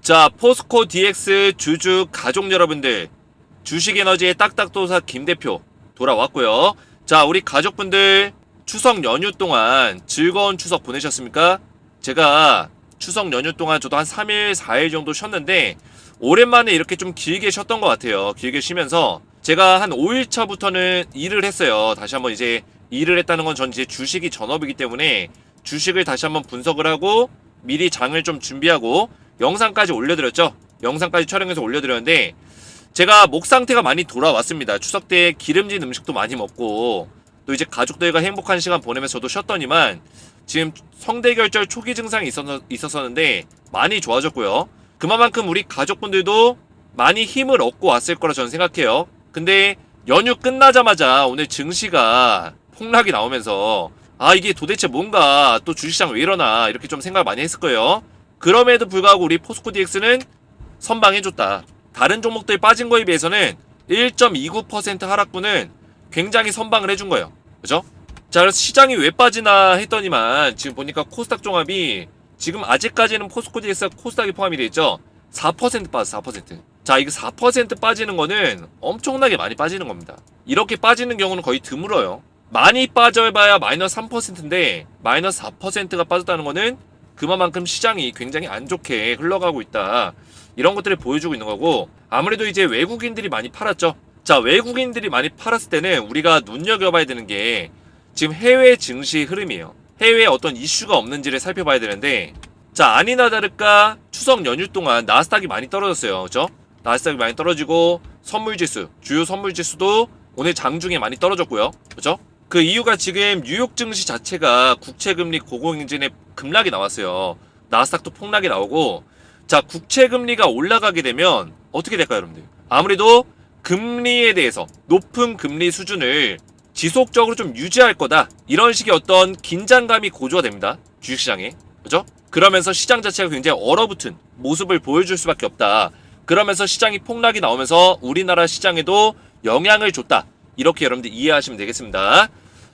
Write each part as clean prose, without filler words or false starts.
자, 포스코 DX 주주 가족 여러분들, 주식에너지의 딱딱도사 김대표 돌아왔고요. 자, 우리 가족분들 추석 연휴 동안 즐거운 추석 보내셨습니까? 제가 추석 연휴 동안 저도 한 3일, 4일 정도 쉬었는데 오랜만에 이렇게 좀 길게 쉬었던 것 같아요. 길게 쉬면서 제가 한 5일차부터는 일을 했어요. 다시 한번 이제 일을 했다는 건 전 이제 주식이 전업이기 때문에 주식을 다시 한번 분석을 하고 미리 장을 좀 준비하고 영상까지 올려드렸죠. 영상까지 촬영해서 올려드렸는데 제가 목 상태가 많이 돌아왔습니다. 추석 때 기름진 음식도 많이 먹고 또 이제 가족들과 행복한 시간 보내면서 저도 쉬었더니만 지금 성대결절 초기 증상이 있었었는데 많이 좋아졌고요. 그만큼 우리 가족분들도 많이 힘을 얻고 왔을 거라 저는 생각해요. 근데 연휴 끝나자마자 오늘 증시가 폭락이 나오면서 아, 이게 도대체 뭔가 또 주식시장 왜 이러나 이렇게 좀 생각을 많이 했을 거예요. 그럼에도 불구하고 우리 포스코 DX는 선방해줬다. 다른 종목들 빠진 거에 비해서는 1.29% 하락분은 굉장히 선방을 해준 거예요. 그죠? 자, 그래서 시장이 왜 빠지나 했더니만 지금 보니까 코스닥 종합이 지금 아직까지는 포스코 DX가 코스닥이 포함이 되어 있죠. 4% 빠졌어, 4%. 자, 이거 4% 빠지는 거는 엄청나게 많이 빠지는 겁니다. 이렇게 빠지는 경우는 거의 드물어요. 많이 빠져봐야 마이너스 3%인데 마이너스 4%가 빠졌다는 거는 그만큼 시장이 굉장히 안 좋게 흘러가고 있다. 이런 것들을 보여주고 있는 거고, 아무래도 이제 외국인들이 많이 팔았죠. 자, 외국인들이 많이 팔았을 때는 우리가 눈여겨봐야 되는 게 지금 해외 증시 흐름이에요. 해외에 어떤 이슈가 없는지를 살펴봐야 되는데, 자, 아니나 다를까 추석 연휴 동안 나스닥이 많이 떨어졌어요. 그죠? 나스닥이 많이 떨어지고 선물지수, 주요 선물지수도 오늘 장중에 많이 떨어졌고요. 그죠? 그 이유가 지금 뉴욕 증시 자체가 국채금리 고공행진에 급락이 나왔어요. 나스닥도 폭락이 나오고, 자, 국채금리가 올라가게 되면 어떻게 될까요, 여러분들? 아무래도 금리에 대해서 높은 금리 수준을 지속적으로 좀 유지할 거다. 이런 식의 어떤 긴장감이 고조가 됩니다. 주식시장에. 그죠? 그러면서 시장 자체가 굉장히 얼어붙은 모습을 보여줄 수밖에 없다. 그러면서 시장이 폭락이 나오면서 우리나라 시장에도 영향을 줬다. 이렇게 여러분들 이해하시면 되겠습니다.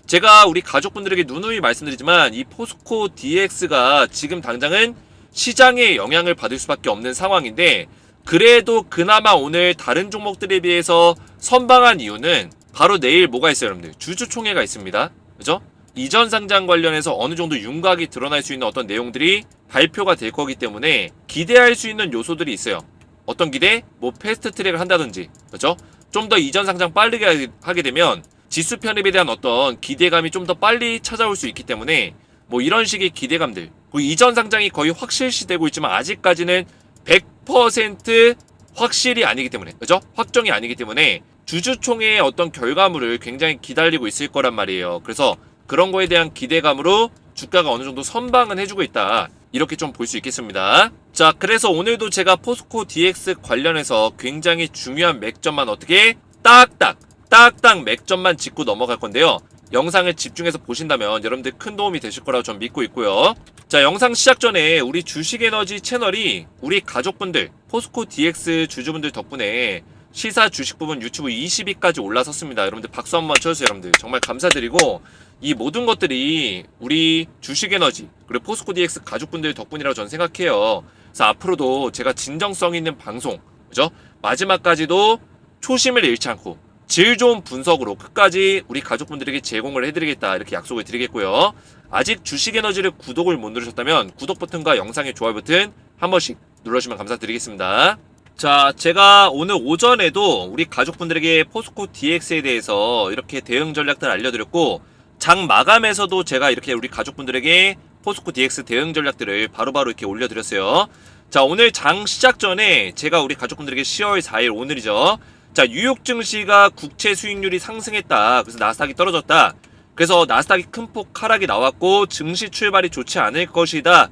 제가 우리 가족분들에게 누누이 말씀드리지만 이 포스코 DX가 지금 당장은 시장에 영향을 받을 수밖에 없는 상황인데, 그래도 그나마 오늘 다른 종목들에 비해서 선방한 이유는 바로 내일 뭐가 있어요, 여러분들? 주주총회가 있습니다. 그죠? 이전 상장 관련해서 어느 정도 윤곽이 드러날 수 있는 어떤 내용들이 발표가 될 거기 때문에 기대할 수 있는 요소들이 있어요. 어떤 기대? 뭐 패스트 트랙을 한다든지, 그죠? 좀 더 이전 상장 빠르게 하게 되면 지수 편입에 대한 어떤 기대감이 좀 더 빨리 찾아올 수 있기 때문에 뭐 이런 식의 기대감들, 그리고 이전 상장이 거의 확실시되고 있지만 아직까지는 100% 확실이 아니기 때문에, 그죠? 확정이 아니기 때문에 주주총회의 어떤 결과물을 굉장히 기다리고 있을 거란 말이에요. 그래서 그런 거에 대한 기대감으로 주가가 어느 정도 선방은 해주고 있다. 이렇게 좀 볼 수 있겠습니다. 자, 그래서 오늘도 제가 포스코 DX 관련해서 굉장히 중요한 맥점만 어떻게 딱딱 맥점만 짚고 넘어갈 건데요. 영상을 집중해서 보신다면 여러분들 큰 도움이 되실 거라고 전 믿고 있고요. 자, 영상 시작 전에 우리 주식에너지 채널이 우리 가족분들, 포스코 DX 주주분들 덕분에 시사 주식 부분 유튜브 20위까지 올라섰습니다. 여러분들 박수 한번 쳐주세요. 여러분들 정말 감사드리고, 이 모든 것들이 우리 주식에너지 그리고 포스코 DX 가족분들 덕분이라고 저는 생각해요. 그래서 앞으로도 제가 진정성 있는 방송, 그죠? 마지막까지도 초심을 잃지 않고 질 좋은 분석으로 끝까지 우리 가족분들에게 제공을 해드리겠다, 이렇게 약속을 드리겠고요. 아직 주식에너지를 구독을 못 누르셨다면 구독 버튼과 영상의 좋아요 버튼 한 번씩 눌러주시면 감사드리겠습니다. 자, 제가 오늘 오전에도 우리 가족분들에게 포스코 DX에 대해서 이렇게 대응 전략들 알려드렸고, 장 마감에서도 제가 이렇게 우리 가족분들에게 포스코 DX 대응 전략들을 바로바로 이렇게 올려드렸어요. 자, 오늘 장 시작 전에 제가 우리 가족분들에게 10월 4일 오늘이죠. 자, 뉴욕 증시가 국채 수익률이 상승했다. 그래서 나스닥이 떨어졌다. 그래서 나스닥이 큰 폭 하락이 나왔고 증시 출발이 좋지 않을 것이다.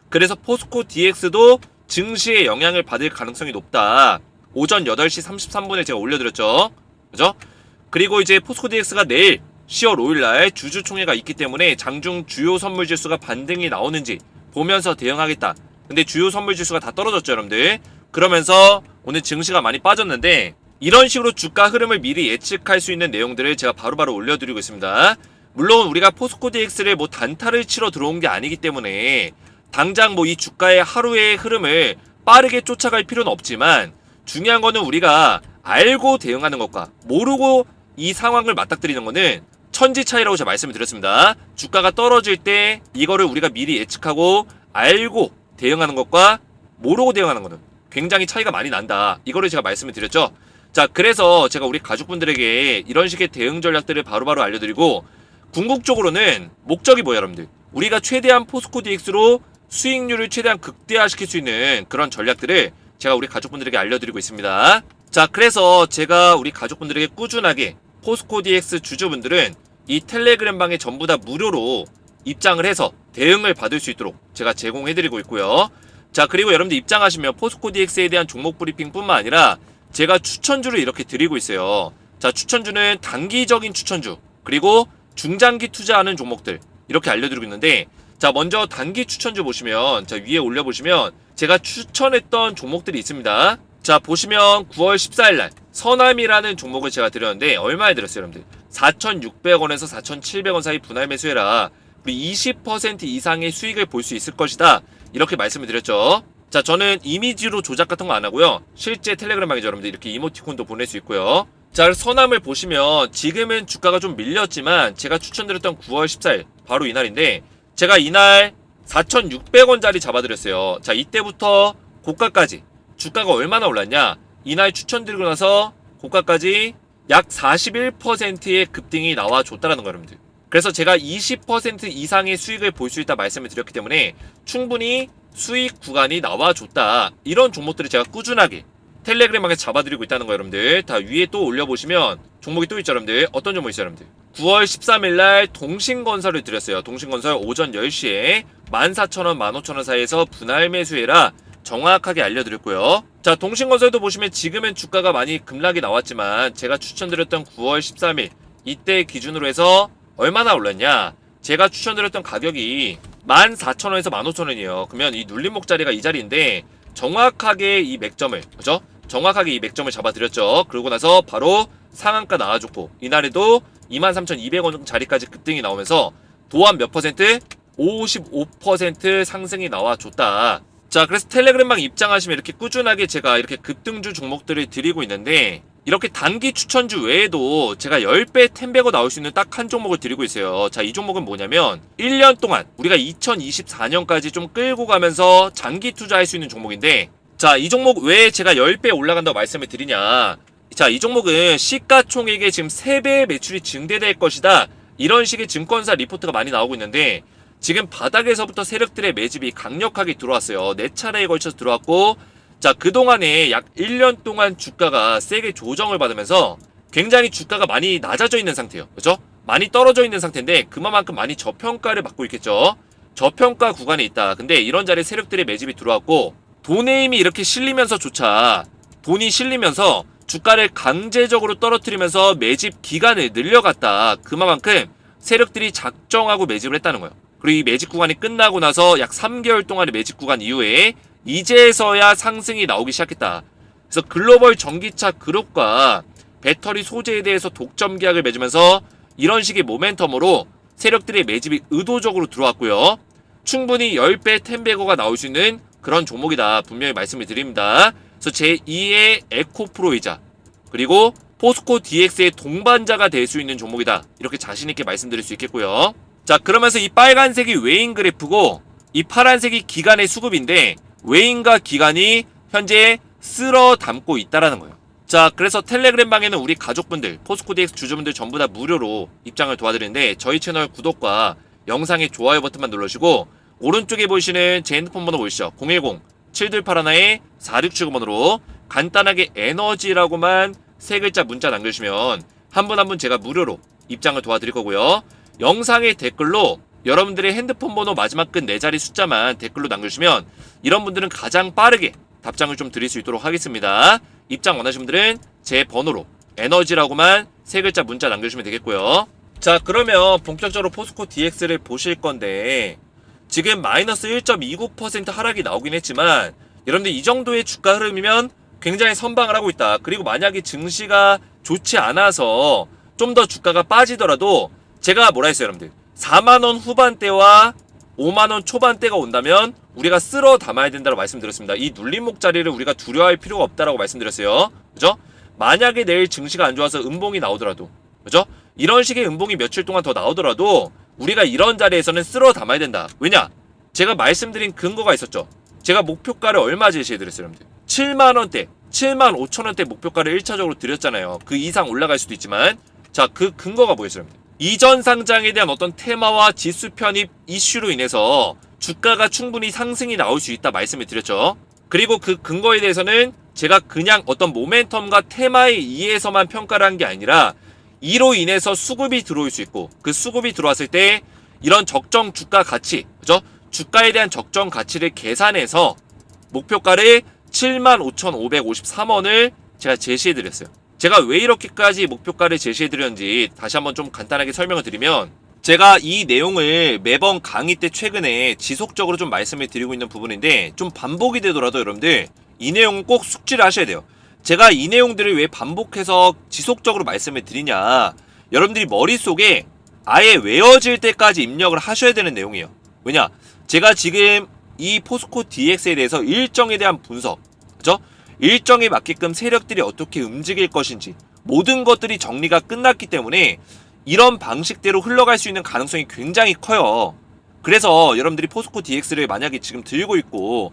그래서 포스코 DX도 증시에 영향을 받을 가능성이 높다. 오전 8시 33분에 제가 올려드렸죠. 그죠? 그리고 이제 포스코 DX가 내일 10월 5일날 주주총회가 있기 때문에 장중 주요 선물지수가 반등이 나오는지 보면서 대응하겠다. 근데 주요 선물지수가 다 떨어졌죠, 여러분들. 그러면서 오늘 증시가 많이 빠졌는데, 이런 식으로 주가 흐름을 미리 예측할 수 있는 내용들을 제가 바로바로 올려드리고 있습니다. 물론 우리가 포스코 DX를 뭐 단타를 치러 들어온 게 아니기 때문에 당장 뭐 이 주가의 하루의 흐름을 빠르게 쫓아갈 필요는 없지만 중요한 거는 우리가 알고 대응하는 것과 모르고 이 상황을 맞닥뜨리는 거는 천지 차이라고 제가 말씀을 드렸습니다. 주가가 떨어질 때 이거를 우리가 미리 예측하고 알고 대응하는 것과 모르고 대응하는 거는 굉장히 차이가 많이 난다. 이거를 제가 말씀을 드렸죠. 자, 그래서 제가 우리 가족분들에게 이런 식의 대응 전략들을 바로바로 알려드리고, 궁극적으로는 목적이 뭐예요, 여러분들? 우리가 최대한 포스코 DX로 수익률을 최대한 극대화시킬 수 있는 그런 전략들을 제가 우리 가족분들에게 알려드리고 있습니다. 자, 그래서 제가 우리 가족분들에게 꾸준하게 포스코 DX 주주분들은 이 텔레그램 방에 전부 다 무료로 입장을 해서 대응을 받을 수 있도록 제가 제공해드리고 있고요. 자, 그리고 여러분들 입장하시면 포스코 DX에 대한 종목 브리핑 뿐만 아니라 제가 추천주를 이렇게 드리고 있어요. 자, 추천주는 단기적인 추천주, 그리고 중장기 투자하는 종목들 이렇게 알려드리고 있는데, 자, 먼저 단기 추천주 보시면, 자, 위에 올려보시면 제가 추천했던 종목들이 있습니다. 자, 보시면 9월 14일날 서남이라는 종목을 제가 드렸는데 얼마에 들었어요, 여러분들? 4,600원에서 4,700원 사이 분할 매수해라. 우리 20% 이상의 수익을 볼 수 있을 것이다. 이렇게 말씀을 드렸죠. 자, 저는 이미지로 조작 같은 거 안 하고요. 실제 텔레그램 방에서 여러분들 이렇게 이모티콘도 보낼 수 있고요. 자, 서남을 보시면 지금은 주가가 좀 밀렸지만 제가 추천드렸던 9월 14일 바로 이날인데, 제가 이날 4,600원짜리 잡아드렸어요. 자, 이때부터 고가까지 주가가 얼마나 올랐냐? 이날 추천드리고 나서 고가까지 약 41%의 급등이 나와줬다라는 거예요, 여러분들. 그래서 제가 20% 이상의 수익을 볼 수 있다 말씀을 드렸기 때문에 충분히 수익 구간이 나와줬다. 이런 종목들을 제가 꾸준하게 텔레그램방에서 잡아드리고 있다는 거 여러분들. 다 위에 또 올려보시면 종목이 또 있죠, 여러분들. 어떤 종목 있어요, 여러분들? 9월 13일날 동신건설을 드렸어요. 동신건설 오전 10시에 14,000원, 15,000원 사이에서 분할 매수해라. 정확하게 알려드렸고요. 자, 동신건설도 보시면 지금은 주가가 많이 급락이 나왔지만 제가 추천드렸던 9월 13일 이때 기준으로 해서 얼마나 올랐냐? 제가 추천드렸던 가격이 14,000원에서 15,000원이에요. 그러면 이 눌림목 자리가 이 자리인데 정확하게 이 맥점을, 그죠? 정확하게 이 맥점을 잡아드렸죠. 그러고 나서 바로 상한가 나와줬고, 이날에도 23,200원 자리까지 급등이 나오면서 도합 몇 퍼센트? 55% 상승이 나와줬다. 자, 그래서 텔레그램방 입장하시면 이렇게 꾸준하게 제가 이렇게 급등주 종목들을 드리고 있는데, 이렇게 단기 추천주 외에도 제가 10배 템베거 나올 수 있는 딱 한 종목을 드리고 있어요. 자, 이 종목은 뭐냐면 1년 동안 우리가 2024년까지 좀 끌고 가면서 장기 투자할 수 있는 종목인데, 자, 이 종목 왜 제가 10배 올라간다고 말씀을 드리냐? 자, 이 종목은 시가총액의 지금 3배의 매출이 증대될 것이다. 이런 식의 증권사 리포트가 많이 나오고 있는데, 지금 바닥에서부터 세력들의 매집이 강력하게 들어왔어요. 4차례에 걸쳐서 들어왔고, 자, 그동안에 약 1년 동안 주가가 세게 조정을 받으면서 굉장히 주가가 많이 낮아져 있는 상태예요. 그렇죠? 많이 떨어져 있는 상태인데 그만큼 많이 저평가를 받고 있겠죠. 저평가 구간에 있다. 근데 이런 자리에 세력들의 매집이 들어왔고, 돈의 힘이 이렇게 실리면서조차, 돈이 실리면서 주가를 강제적으로 떨어뜨리면서 매집 기간을 늘려갔다. 그만큼 세력들이 작정하고 매집을 했다는 거예요. 그리고 이 매집 구간이 끝나고 나서 약 3개월 동안의 매집 구간 이후에 이제서야 상승이 나오기 시작했다. 그래서 글로벌 전기차 그룹과 배터리 소재에 대해서 독점 계약을 맺으면서 이런 식의 모멘텀으로 세력들의 매집이 의도적으로 들어왔고요. 충분히 10배 템베거가 나올 수 있는 그런 종목이다. 분명히 말씀을 드립니다. 그래서 제2의 에코프로이자, 그리고 포스코 DX의 동반자가 될 수 있는 종목이다. 이렇게 자신있게 말씀드릴 수 있겠고요. 자, 그러면서 이 빨간색이 외인 그래프고 이 파란색이 기간의 수급인데, 외인과 기간이 현재 쓸어 담고 있다라는 거예요. 자, 그래서 텔레그램 방에는 우리 가족분들, 포스코 DX 주주분들 전부 다 무료로 입장을 도와드리는데, 저희 채널 구독과 영상의 좋아요 버튼만 눌러주시고 오른쪽에 보이시는 제 핸드폰 번호 보이시죠? 010-7281-4679번으로 간단하게 에너지라고만 3글자 문자 남겨주시면 한 분 한 분 제가 무료로 입장을 도와드릴 거고요. 영상의 댓글로 여러분들의 핸드폰 번호 마지막 끝 4자리 숫자만 댓글로 남겨주시면 이런 분들은 가장 빠르게 답장을 좀 드릴 수 있도록 하겠습니다. 입장 원하시는 분들은 제 번호로 에너지라고만 3글자 문자 남겨주시면 되겠고요. 자, 그러면 본격적으로 포스코 DX를 보실 건데, 지금 마이너스 1.29% 하락이 나오긴 했지만 여러분들 이 정도의 주가 흐름이면 굉장히 선방을 하고 있다. 그리고 만약에 증시가 좋지 않아서 좀 더 주가가 빠지더라도 제가 뭐라 했어요, 여러분들? 4만원 후반대와 5만원 초반대가 온다면 우리가 쓸어 담아야 된다고 말씀드렸습니다. 이 눌림목 자리를 우리가 두려워할 필요가 없다라고 말씀드렸어요. 그죠? 만약에 내일 증시가 안 좋아서 음봉이 나오더라도, 그죠? 이런 식의 음봉이 며칠 동안 더 나오더라도 우리가 이런 자리에서는 쓸어 담아야 된다. 왜냐? 제가 말씀드린 근거가 있었죠. 제가 목표가를 얼마 제시해드렸어요, 여러분들? 7만원대, 7만 5천원대 목표가를 1차적으로 드렸잖아요. 그 이상 올라갈 수도 있지만, 자, 그 근거가 뭐였어요, 여러분들? 이전 상장에 대한 어떤 테마와 지수 편입 이슈로 인해서 주가가 충분히 상승이 나올 수 있다 말씀을 드렸죠. 그리고 그 근거에 대해서는 제가 그냥 어떤 모멘텀과 테마에 의해서만 평가를 한 게 아니라 이로 인해서 수급이 들어올 수 있고, 그 수급이 들어왔을 때 이런 적정 주가 가치, 그죠? 주가에 대한 적정 가치를 계산해서 목표가를 75,553원을 제가 제시해드렸어요. 제가 왜 이렇게까지 목표가를 제시해드렸는지 다시 한번 좀 간단하게 설명을 드리면, 제가 이 내용을 매번 강의 때 최근에 지속적으로 좀 말씀을 드리고 있는 부분인데, 좀 반복이 되더라도 여러분들 이 내용은 꼭 숙지를 하셔야 돼요. 제가 이 내용들을 왜 반복해서 지속적으로 말씀을 드리냐, 여러분들이 머릿속에 아예 외워질 때까지 입력을 하셔야 되는 내용이에요. 왜냐? 제가 지금 이 포스코 DX에 대해서 일정에 대한 분석, 그죠? 일정에 맞게끔 세력들이 어떻게 움직일 것인지 모든 것들이 정리가 끝났기 때문에 이런 방식대로 흘러갈 수 있는 가능성이 굉장히 커요. 그래서 여러분들이 포스코 DX를 만약에 지금 들고 있고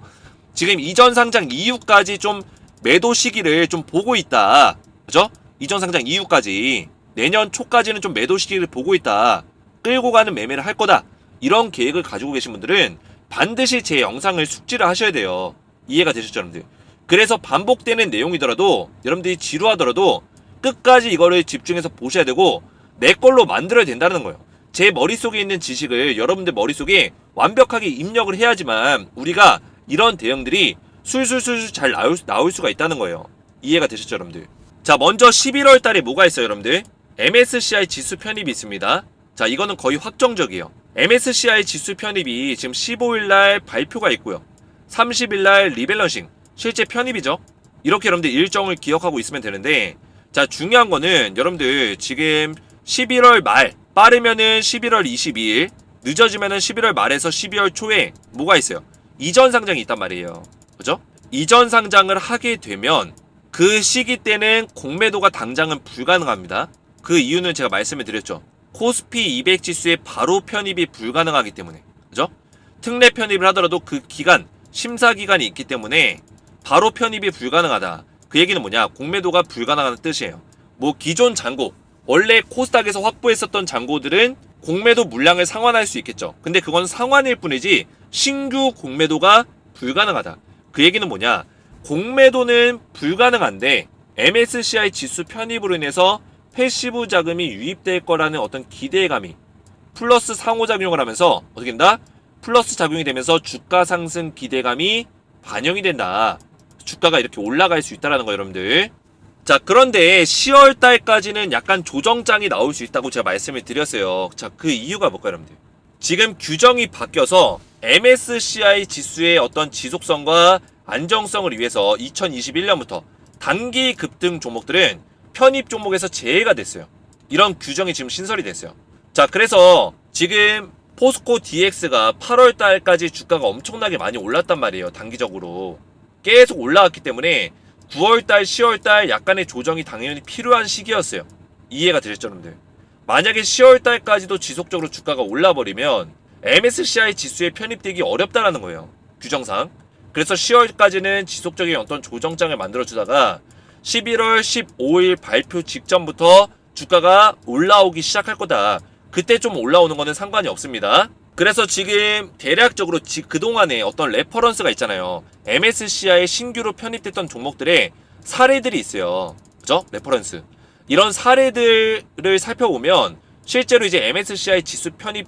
지금 이전 상장 이후까지 좀 매도 시기를 좀 보고 있다, 그죠? 이전 상장 이후까지 내년 초까지는 좀 매도 시기를 보고 있다, 끌고 가는 매매를 할 거다, 이런 계획을 가지고 계신 분들은 반드시 제 영상을 숙지를 하셔야 돼요. 이해가 되셨죠, 여러분들? 그래서 반복되는 내용이더라도 여러분들이 지루하더라도 끝까지 이거를 집중해서 보셔야 되고 내 걸로 만들어야 된다는 거예요. 제 머릿속에 있는 지식을 여러분들 머릿속에 완벽하게 입력을 해야지만 우리가 이런 대응들이 술술술 잘 나올 수가 있다는 거예요. 이해가 되셨죠, 여러분들? 자, 먼저 11월 달에 뭐가 있어요, 여러분들? MSCI 지수 편입이 있습니다. 자, 이거는 거의 확정적이에요. MSCI 지수 편입이 지금 15일날 발표가 있고요. 30일날 리밸런싱, 실제 편입이죠. 이렇게 여러분들 일정을 기억하고 있으면 되는데, 자, 중요한 거는 여러분들 지금 11월 말, 빠르면은 11월 22일, 늦어지면은 11월 말에서 12월 초에 뭐가 있어요? 이전 상장이 있단 말이에요. 그죠? 이전 상장을 하게 되면 그 시기 때는 공매도가 당장은 불가능합니다. 그 이유는 제가 말씀을 드렸죠. 코스피 200 지수의 바로 편입이 불가능하기 때문에, 그죠? 특례 편입을 하더라도 그 기간, 심사 기간이 있기 때문에 바로 편입이 불가능하다. 그 얘기는 뭐냐? 공매도가 불가능하다는 뜻이에요. 뭐 기존 잔고, 원래 코스닥에서 확보했었던 잔고들은 공매도 물량을 상환할 수 있겠죠. 근데 그건 상환일 뿐이지 신규 공매도가 불가능하다. 그 얘기는 뭐냐? 공매도는 불가능한데 MSCI 지수 편입으로 인해서 패시브 자금이 유입될 거라는 어떤 기대감이 플러스 상호작용을 하면서 어떻게 된다? 플러스 작용이 되면서 주가 상승 기대감이 반영이 된다. 주가가 이렇게 올라갈 수 있다는 거예요, 여러분들. 자, 그런데 10월 달까지는 약간 조정장이 나올 수 있다고 제가 말씀을 드렸어요. 자, 그 이유가 뭘까요, 여러분들? 지금 규정이 바뀌어서 MSCI 지수의 어떤 지속성과 안정성을 위해서 2021년부터 단기 급등 종목들은 편입 종목에서 제외가 됐어요. 이런 규정이 지금 신설이 됐어요. 자, 그래서 지금 포스코 DX가 8월 달까지 주가가 엄청나게 많이 올랐단 말이에요. 단기적으로 계속 올라왔기 때문에 9월 달, 10월 달 약간의 조정이 당연히 필요한 시기였어요. 이해가 되셨죠, 여러분들? 만약에 10월 달까지도 지속적으로 주가가 올라버리면 MSCI 지수에 편입되기 어렵다라는 거예요. 규정상. 그래서 10월까지는 지속적인 어떤 조정장을 만들어주다가 11월 15일 발표 직전부터 주가가 올라오기 시작할 거다. 그때 좀 올라오는 거는 상관이 없습니다. 그래서 지금 대략적으로 그동안에 어떤 레퍼런스가 있잖아요. MSCI에 신규로 편입됐던 종목들의 사례들이 있어요. 그죠? 레퍼런스. 이런 사례들을 살펴보면 실제로 이제 MSCI 지수 편입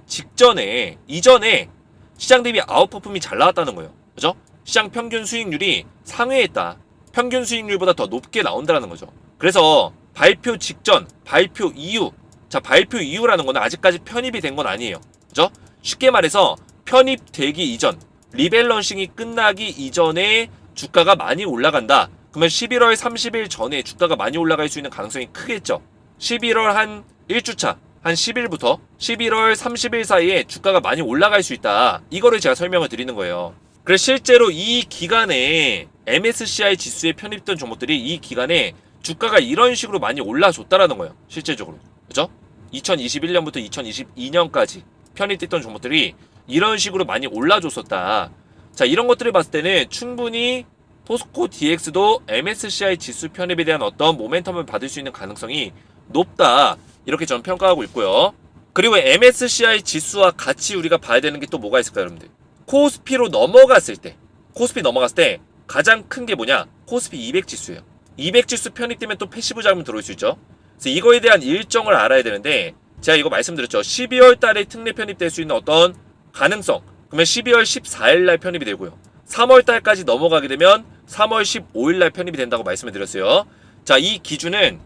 이전에 시장 대비 아웃퍼폼이 잘 나왔다는 거예요. 그죠? 시장 평균 수익률이 상회했다. 평균 수익률보다 더 높게 나온다는 거죠. 그래서 발표 직전, 발표 이후, 자, 발표 이후라는 거는 아직까지 편입이 된 건 아니에요. 그죠? 쉽게 말해서 편입되기 이전, 리밸런싱이 끝나기 이전에 주가가 많이 올라간다. 그러면 11월 30일 전에 주가가 많이 올라갈 수 있는 가능성이 크겠죠. 11월 한 1주차, 한 10일부터 11월 30일 사이에 주가가 많이 올라갈 수 있다. 이거를 제가 설명을 드리는 거예요. 그래서 실제로 이 기간에 MSCI 지수에 편입된 종목들이 이 기간에 주가가 이런 식으로 많이 올라줬다라는 거예요. 실제적으로. 그죠? 2021년부터 2022년까지 편입됐던 종목들이 이런 식으로 많이 올라줬었다. 자, 이런 것들을 봤을 때는 충분히 포스코 DX도 MSCI 지수 편입에 대한 어떤 모멘텀을 받을 수 있는 가능성이 높다. 이렇게 저는 평가하고 있고요. 그리고 MSCI 지수와 같이 우리가 봐야 되는 게 또 뭐가 있을까요, 여러분들? 코스피로 넘어갔을 때, 코스피 넘어갔을 때 가장 큰 게 뭐냐? 코스피 200 지수예요. 200 지수 편입되면 또 패시브 자금 들어올 수 있죠. 그래서 이거에 대한 일정을 알아야 되는데, 제가 이거 말씀드렸죠. 12월 달에 특례 편입될 수 있는 어떤 가능성. 그러면 12월 14일 날 편입이 되고요. 3월 달까지 넘어가게 되면 3월 15일 날 편입이 된다고 말씀을 드렸어요. 자, 이 기준은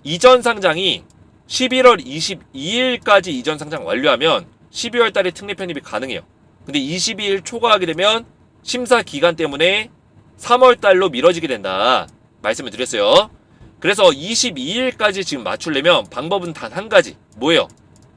이전 상장이 11월 22일까지 이전 상장 완료하면 12월 달에 특례 편입이 가능해요. 근데 22일 초과하게 되면 심사 기간 때문에 3월 달로 미뤄지게 된다. 말씀을 드렸어요. 그래서 22일까지 지금 맞추려면 방법은 단 한 가지. 뭐예요?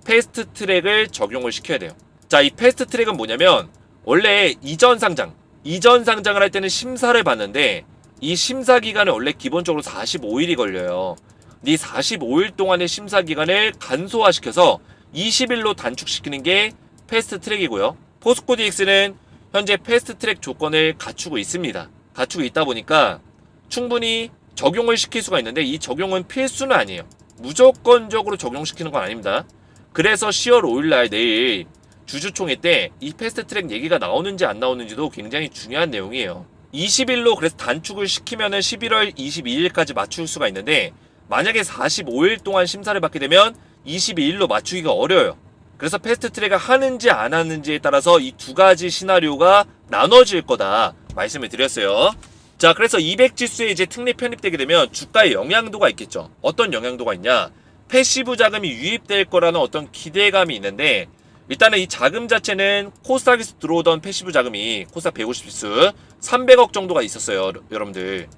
패스트 트랙을 적용을 시켜야 돼요. 자, 이 패스트 트랙은 뭐냐면 원래 이전 상장을 할 때는 심사를 받는데 이 심사 기간은 원래 기본적으로 45일이 걸려요. 이 45일 동안의 심사 기간을 간소화시켜서 20일로 단축시키는 게 패스트 트랙이고요. 포스코 DX는 현재 패스트 트랙 조건을 갖추고 있습니다. 갖추고 있다 보니까 충분히 적용을 시킬 수가 있는데 이 적용은 필수는 아니에요. 무조건적으로 적용시키는 건 아닙니다. 그래서 10월 5일날 내일 주주총회 때 이 패스트 트랙 얘기가 나오는지 안 나오는지도 굉장히 중요한 내용이에요. 20일로 그래서 단축을 시키면은 11월 22일까지 맞출 수가 있는데 만약에 45일 동안 심사를 받게 되면 22일로 맞추기가 어려워요. 그래서 패스트 트랙을 하는지 안 하는지에 따라서 이 두 가지 시나리오가 나눠질 거다 말씀을 드렸어요. 자, 그래서 200 지수에 이제 특례 편입되게 되면 주가에 영향도가 있겠죠. 어떤 영향도가 있냐? 패시브 자금이 유입될 거라는 어떤 기대감이 있는데 일단은 이 자금 자체는 코스닥에서 들어오던 패시브 자금이 코스닥 150 지수 300억 정도가 있었어요, 여러분들.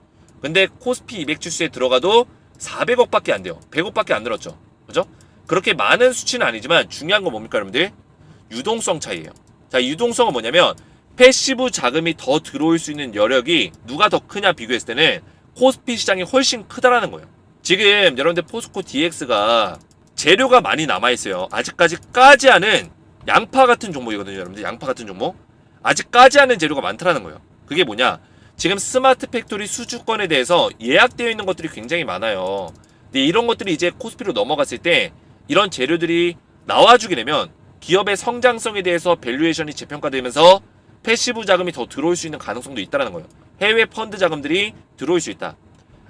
근데 코스피 200 지수에 들어가도 400억밖에 안 돼요. 100억밖에 안 늘었죠. 그죠? 그렇게 많은 수치는 아니지만 중요한 건 뭡니까, 여러분들? 유동성 차이예요. 자, 유동성은 뭐냐면 패시브 자금이 더 들어올 수 있는 여력이 누가 더 크냐 비교했을 때는 코스피 시장이 훨씬 크다라는 거예요. 지금 여러분들 포스코 DX가 재료가 많이 남아있어요. 아직까지 까지 않은 양파 같은 종목이거든요, 여러분들. 양파 같은 종목. 아직 까지 않은 재료가 많다라는 거예요. 그게 뭐냐? 지금 스마트 팩토리 수주권에 대해서 예약되어 있는 것들이 굉장히 많아요. 근데 이런 것들이 이제 코스피로 넘어갔을 때 이런 재료들이 나와주게 되면 기업의 성장성에 대해서 밸류에이션이 재평가되면서 패시브 자금이 더 들어올 수 있는 가능성도 있다는 거예요. 해외 펀드 자금들이 들어올 수 있다.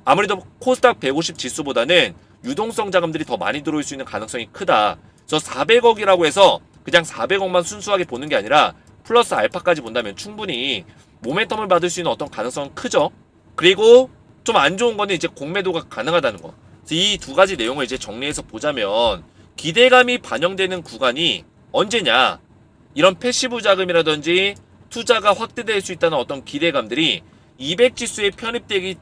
아무래도 코스닥 150 지수보다는 유동성 자금들이 더 많이 들어올 수 있는 가능성이 크다. 저 400억이라고 해서 그냥 400억만 순수하게 보는 게 아니라 플러스 알파까지 본다면 충분히 모멘텀을 받을 수 있는 어떤 가능성은 크죠. 그리고 좀 안 좋은 거는 이제 공매도가 가능하다는 거. 이 두 가지 내용을 이제 정리해서 보자면 기대감이 반영되는 구간이 언제냐? 이런 패시브 자금이라든지 투자가 확대될 수 있다는 어떤 기대감들이 200 지수에 편입되기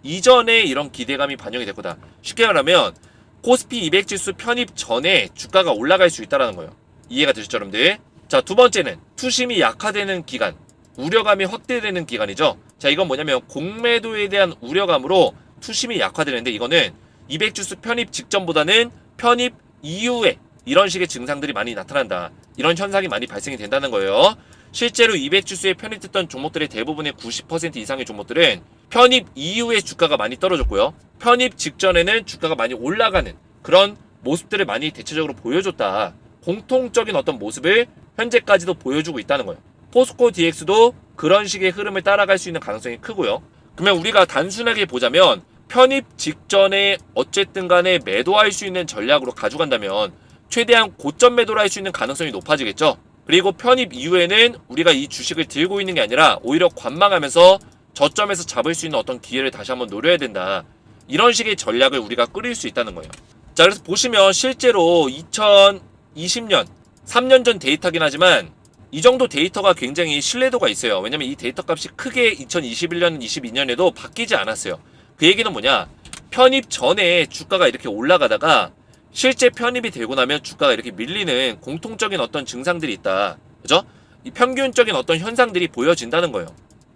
이전에 이런 기대감이 반영이 될 거다. 쉽게 말하면 코스피 200 지수 편입 전에 주가가 올라갈 수 있다는 거예요. 이해가 되셨죠, 여러분들? 자, 두 번째는 투심이 약화되는 기간, 우려감이 확대되는 기간이죠. 자, 이건 뭐냐면 공매도에 대한 우려감으로 투심이 약화되는데 이거는 200 지수 편입 직전보다는 편입 이후에 이런 식의 증상들이 많이 나타난다. 이런 현상이 많이 발생이 된다는 거예요. 실제로 200 지수에 편입됐던 종목들의 대부분의 90% 이상의 종목들은 편입 이후에 주가가 많이 떨어졌고요. 편입 직전에는 주가가 많이 올라가는 그런 모습들을 많이 대체적으로 보여줬다. 공통적인 어떤 모습을 현재까지도 보여주고 있다는 거예요. 포스코 DX도 그런 식의 흐름을 따라갈 수 있는 가능성이 크고요. 그러면 우리가 단순하게 보자면 편입 직전에 어쨌든 간에 매도할 수 있는 전략으로 가져간다면 최대한 고점 매도를 할 수 있는 가능성이 높아지겠죠. 그리고 편입 이후에는 우리가 이 주식을 들고 있는 게 아니라 오히려 관망하면서 저점에서 잡을 수 있는 어떤 기회를 다시 한번 노려야 된다. 이런 식의 전략을 우리가 꾸릴 수 있다는 거예요. 자, 그래서 보시면 실제로 2020년 3년 전 데이터긴 하지만 이 정도 데이터가 굉장히 신뢰도가 있어요. 왜냐면 이 데이터 값이 크게 2021년, 22년에도 바뀌지 않았어요. 그 얘기는 뭐냐? 편입 전에 주가가 이렇게 올라가다가 실제 편입이 되고 나면 주가가 이렇게 밀리는 공통적인 어떤 증상들이 있다. 그죠? 이 평균적인 어떤 현상들이 보여진다는 거예요.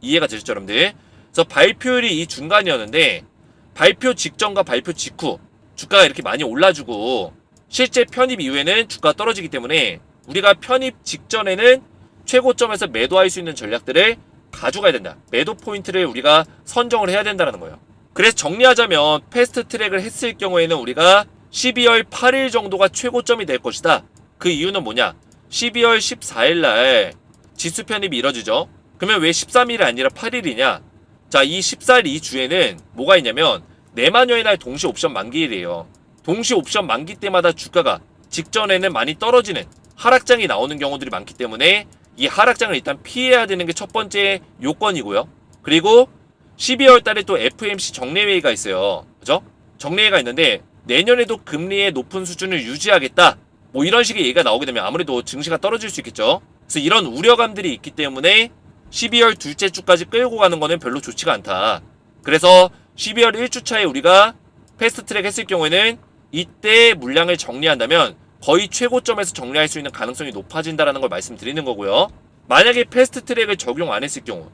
이해가 되셨죠, 여러분들? 그래서 발표율이 이 중간이었는데 발표 직전과 발표 직후 주가가 이렇게 많이 올라주고 실제 편입 이후에는 주가가 떨어지기 때문에 우리가 편입 직전에는 최고점에서 매도할 수 있는 전략들을 가져가야 된다. 매도 포인트를 우리가 선정을 해야 된다는 거예요. 그래서 정리하자면 패스트 트랙을 했을 경우에는 우리가 12월 8일 정도가 최고점이 될 것이다. 그 이유는 뭐냐? 12월 14일 날 지수 편입이 이뤄지죠. 그러면 왜 13일이 아니라 8일이냐? 자, 이 14일 이 주에는 뭐가 있냐면 내만여의 날 동시 옵션 만기일이에요. 동시 옵션 만기 때마다 주가가 직전에는 많이 떨어지는 하락장이 나오는 경우들이 많기 때문에 이 하락장을 일단 피해야 되는 게 첫 번째 요건이고요. 그리고 12월 달에 또 FOMC 정례회의가 있어요. 그죠? 정례회의가 있는데 내년에도 금리의 높은 수준을 유지하겠다. 뭐 이런 식의 얘기가 나오게 되면 아무래도 증시가 떨어질 수 있겠죠. 그래서 이런 우려감들이 있기 때문에 12월 둘째 주까지 끌고 가는 거는 별로 좋지가 않다. 그래서 12월 1주차에 우리가 패스트트랙 했을 경우에는 이때 물량을 정리한다면 거의 최고점에서 정리할 수 있는 가능성이 높아진다는 걸 말씀드리는 거고요. 만약에 패스트트랙을 적용 안 했을 경우,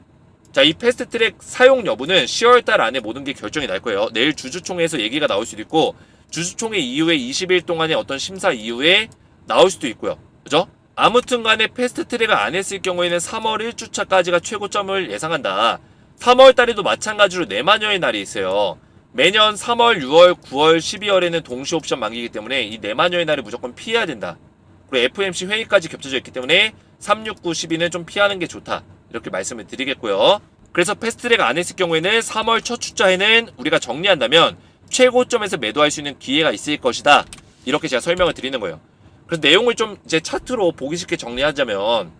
자, 이 패스트트랙 사용 여부는 10월달 안에 모든 게 결정이 날 거예요. 내일 주주총회에서 얘기가 나올 수도 있고 주주총회 이후에 20일 동안의 어떤 심사 이후에 나올 수도 있고요. 그죠? 아무튼 간에 패스트트랙을 안 했을 경우에는 3월 1주차까지가 최고점을 예상한다. 3월 달에도 마찬가지로 내만여의 날이 있어요. 매년 3월, 6월, 9월, 12월에는 동시 옵션 만기이기 때문에 이 내만여의 날을 무조건 피해야 된다. 그리고 FOMC 회의까지 겹쳐져 있기 때문에 3, 6, 9, 12는 좀 피하는 게 좋다. 이렇게 말씀을 드리겠고요. 그래서 패스트트랙 안 했을 경우에는 3월 첫 주차에는 우리가 정리한다면 최고점에서 매도할 수 있는 기회가 있을 것이다. 이렇게 제가 설명을 드리는 거예요. 그래서 내용을 좀 이제 차트로 보기 쉽게 정리하자면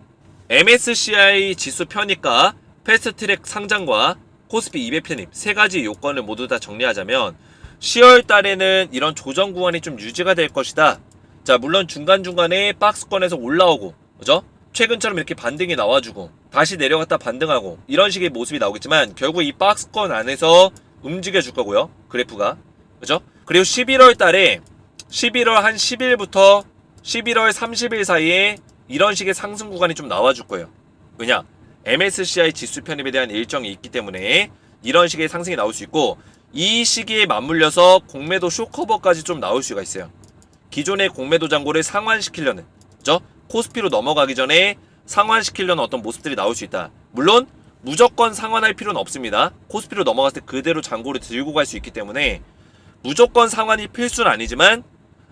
MSCI 지수 편입과 패스트트랙 상장과 코스피 200 편입 세 가지 요건을 모두 다 정리하자면 10월 달에는 이런 조정 구간이 좀 유지가 될 것이다. 자, 물론 중간중간에 박스권에서 올라오고, 그죠? 최근처럼 이렇게 반등이 나와주고 다시 내려갔다 반등하고 이런 식의 모습이 나오겠지만 결국 이 박스권 안에서 움직여 줄 거고요. 그래프가. 그죠? 그리고 11월 달에 11월 한 10일부터 11월 30일 사이에 이런 식의 상승 구간이 좀 나와줄 거예요. 왜냐? MSCI 지수 편입에 대한 일정이 있기 때문에 이런 식의 상승이 나올 수 있고 이 시기에 맞물려서 공매도 쇼커버까지 좀 나올 수가 있어요. 기존의 공매도 잔고를 상환시키려는, 그죠? 코스피로 넘어가기 전에 상환시키려는 어떤 모습들이 나올 수 있다. 물론 무조건 상환할 필요는 없습니다. 코스피로 넘어갔을 때 그대로 잔고를 들고 갈 수 있기 때문에 무조건 상환이 필수는 아니지만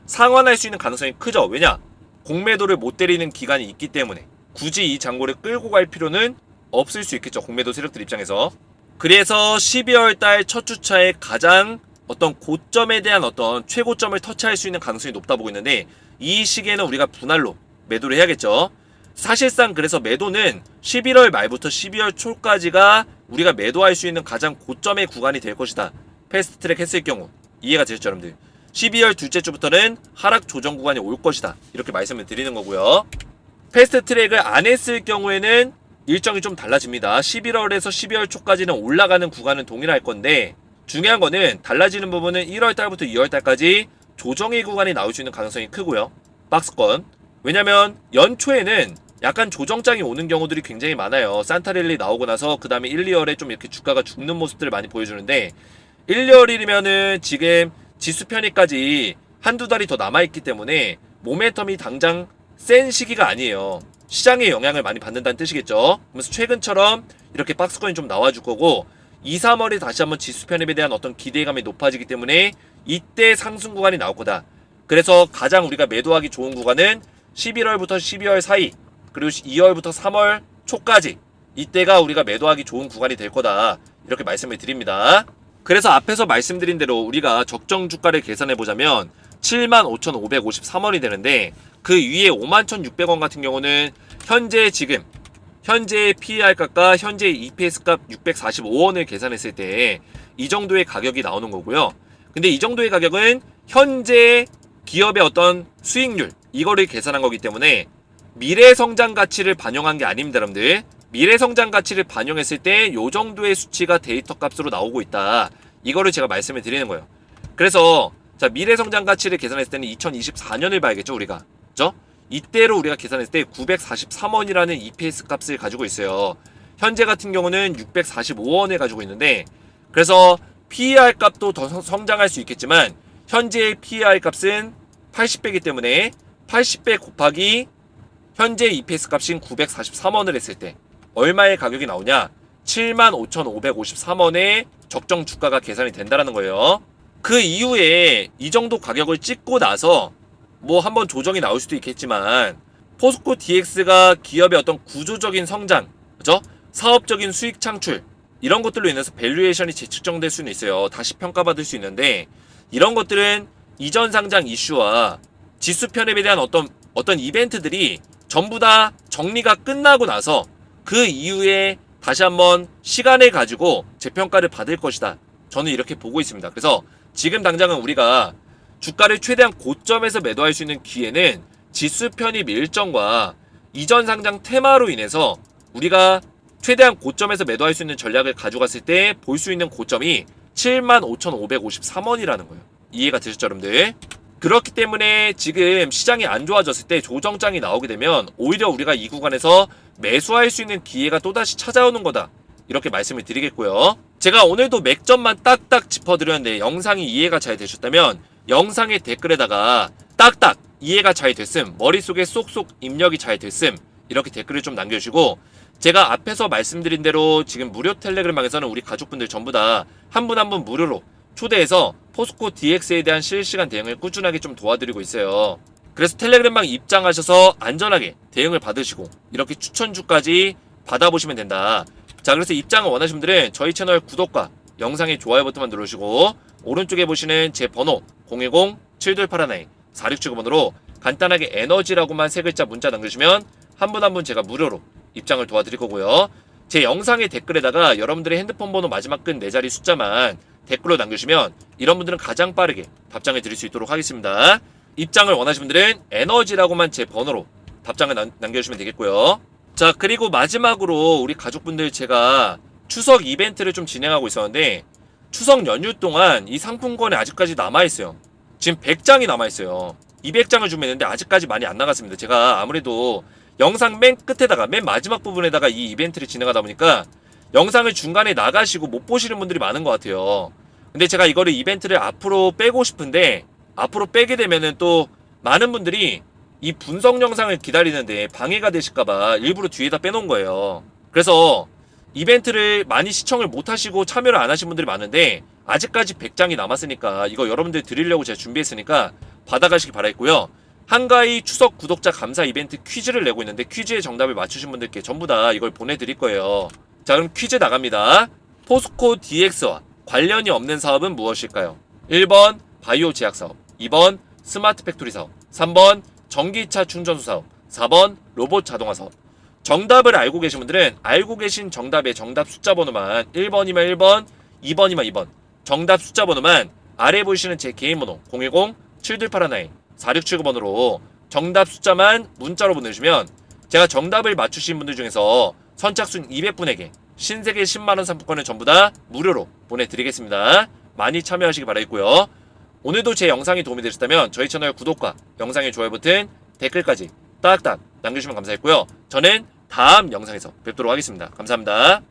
상환할 수 있는 가능성이 크죠. 왜냐? 공매도를 못 때리는 기간이 있기 때문에 굳이 이 잔고를 끌고 갈 필요는 없을 수 있겠죠. 공매도 세력들 입장에서. 그래서 12월 달 첫 주차에 가장 어떤 고점에 대한 어떤 최고점을 터치할 수 있는 가능성이 높다 보고 있는데 이 시기에는 우리가 분할로 매도를 해야겠죠. 사실상 그래서 매도는 11월 말부터 12월 초까지가 우리가 매도할 수 있는 가장 고점의 구간이 될 것이다. 패스트트랙 했을 경우. 이해가 되셨죠, 여러분들? 12월 둘째 주부터는 하락 조정 구간이 올 것이다. 이렇게 말씀을 드리는 거고요. 패스트트랙을 안 했을 경우에는 일정이 좀 달라집니다. 11월에서 12월 초까지는 올라가는 구간은 동일할 건데 중요한 거는 달라지는 부분은 1월 달부터 2월 달까지 조정의 구간이 나올 수 있는 가능성이 크고요. 박스권. 왜냐면 연초에는 약간 조정장이 오는 경우들이 굉장히 많아요. 산타랠리 나오고 나서 그 다음에 1, 2월에 좀 이렇게 주가가 죽는 모습들을 많이 보여주는데 1, 2월이면은 지금 지수 편입까지 한두 달이 더 남아있기 때문에 모멘텀이 당장 센 시기가 아니에요. 시장의 영향을 많이 받는다는 뜻이겠죠. 그래서 최근처럼 이렇게 박스권이 좀 나와줄 거고 2, 3월에 다시 한번 지수 편입에 대한 어떤 기대감이 높아지기 때문에 이때 상승 구간이 나올 거다. 그래서 가장 우리가 매도하기 좋은 구간은 11월부터 12월 사이 그리고 2월부터 3월 초까지 이때가 우리가 매도하기 좋은 구간이 될 거다. 이렇게 말씀을 드립니다. 그래서 앞에서 말씀드린 대로 우리가 적정 주가를 계산해 보자면 75,553원이 되는데 그 위에 51,600원 같은 경우는 현재 지금 현재의 PER 값과 현재의 EPS 값 645원을 계산했을 때 이 정도의 가격이 나오는 거고요. 근데 이 정도의 가격은 현재 기업의 어떤 수익률 이거를 계산한 거기 때문에 미래 성장 가치를 반영한 게 아닙니다, 여러분들. 미래 성장 가치를 반영했을 때 이 정도의 수치가 데이터 값으로 나오고 있다. 이거를 제가 말씀을 드리는 거예요. 그래서 자, 미래 성장 가치를 계산했을 때는 2024년을 봐야겠죠, 우리가. 그죠? 이때로 우리가 계산했을 때 943원이라는 EPS 값을 가지고 있어요. 현재 같은 경우는 645원을 가지고 있는데, 그래서 PER 값도 더 성장할 수 있겠지만 현재의 PER 값은 80배이기 때문에 80배 곱하기 현재 EPS 값인 943원을 했을 때 얼마의 가격이 나오냐? 75,553원의 적정 주가가 계산이 된다는 거예요. 그 이후에 이 정도 가격을 찍고 나서 뭐 한번 조정이 나올 수도 있겠지만 포스코 DX가 기업의 어떤 구조적인 성장, 그죠? 사업적인 수익 창출 이런 것들로 인해서 밸류에이션이 재측정될 수는 있어요. 다시 평가받을 수 있는데 이런 것들은 이전 상장 이슈와 지수 편입에 대한 어떤 이벤트들이 전부 다 정리가 끝나고 나서 그 이후에 다시 한번 시간을 가지고 재평가를 받을 것이다. 저는 이렇게 보고 있습니다. 그래서 지금 당장은 우리가 주가를 최대한 고점에서 매도할 수 있는 기회는 지수 편입 일정과 이전 상장 테마로 인해서 우리가 최대한 고점에서 매도할 수 있는 전략을 가져갔을 때 볼 수 있는 고점이 75,553원이라는 거예요. 이해가 되셨죠, 여러분들? 그렇기 때문에 지금 시장이 안 좋아졌을 때 조정장이 나오게 되면 오히려 우리가 이 구간에서 매수할 수 있는 기회가 또다시 찾아오는 거다. 이렇게 말씀을 드리겠고요. 제가 오늘도 맥점만 딱딱 짚어드렸는데 영상이 이해가 잘 되셨다면 영상의 댓글에다가 딱딱 이해가 잘 됐음, 머릿속에 쏙쏙 입력이 잘 됐음 이렇게 댓글을 좀 남겨주시고 제가 앞에서 말씀드린 대로 지금 무료 텔레그램방에서는 우리 가족분들 전부 다 한 분 한 분 무료로 초대해서 포스코 DX에 대한 실시간 대응을 꾸준하게 좀 도와드리고 있어요. 그래서 텔레그램방 입장하셔서 안전하게 대응을 받으시고 이렇게 추천주까지 받아보시면 된다. 자, 그래서 입장을 원하시는 분들은 저희 채널 구독과 영상의 좋아요 버튼만 누르시고 오른쪽에 보시는 제 번호 010-7281-4679번으로 간단하게 에너지라고만 세 글자 문자 남겨주시면 한 분 한 분 제가 무료로 입장을 도와드릴 거고요. 제 영상의 댓글에다가 여러분들의 핸드폰 번호 마지막 끝 4자리 숫자만 댓글로 남겨주시면 이런 분들은 가장 빠르게 답장을 드릴 수 있도록 하겠습니다. 입장을 원하시는 분들은 에너지라고만 제 번호로 답장을 남겨주시면 되겠고요. 자, 그리고 마지막으로 우리 가족분들 제가 추석 이벤트를 좀 진행하고 있었는데 추석 연휴 동안 이 상품권이 아직까지 남아있어요. 지금 100장이 남아있어요. 200장을 준비했는데 아직까지 많이 안 나갔습니다. 제가 아무래도 영상 맨 끝에다가 맨 마지막 부분에다가 이 이벤트를 진행하다 보니까 영상을 중간에 나가시고 못 보시는 분들이 많은 것 같아요. 근데 제가 이거를 이벤트를 앞으로 빼고 싶은데 앞으로 빼게 되면은 또 많은 분들이 이 분석 영상을 기다리는데 방해가 되실까봐 일부러 뒤에다 빼놓은 거예요. 그래서 이벤트를 많이 시청을 못하시고 참여를 안 하신 분들이 많은데 아직까지 100장이 남았으니까 이거 여러분들 드리려고 제가 준비했으니까 받아가시기 바라겠고요. 한가위 추석 구독자 감사 이벤트 퀴즈를 내고 있는데 퀴즈의 정답을 맞추신 분들께 전부 다 이걸 보내드릴 거예요. 자, 그럼 퀴즈 나갑니다. 포스코 DX와 관련이 없는 사업은 무엇일까요? 1번 바이오 제약 사업, 2번 스마트 팩토리 사업, 3번 전기차 충전소 사업, 4번 로봇 자동화 사업. 정답을 알고 계신 분들은 알고 계신 정답의 정답 숫자 번호만 1번이면 1번, 2번이면 2번 정답 숫자 번호만 아래 보이시는 제 개인 번호 010-7281-4679번으로 정답 숫자만 문자로 보내주시면 제가 정답을 맞추신 분들 중에서 선착순 200분에게 신세계 10만원 상품권을 전부 다 무료로 보내드리겠습니다. 많이 참여하시기 바라겠고요. 오늘도 제 영상이 도움이 되셨다면 저희 채널 구독과 영상의 좋아요 버튼, 댓글까지 딱딱 남겨주시면 감사했고요. 저는 다음 영상에서 뵙도록 하겠습니다. 감사합니다.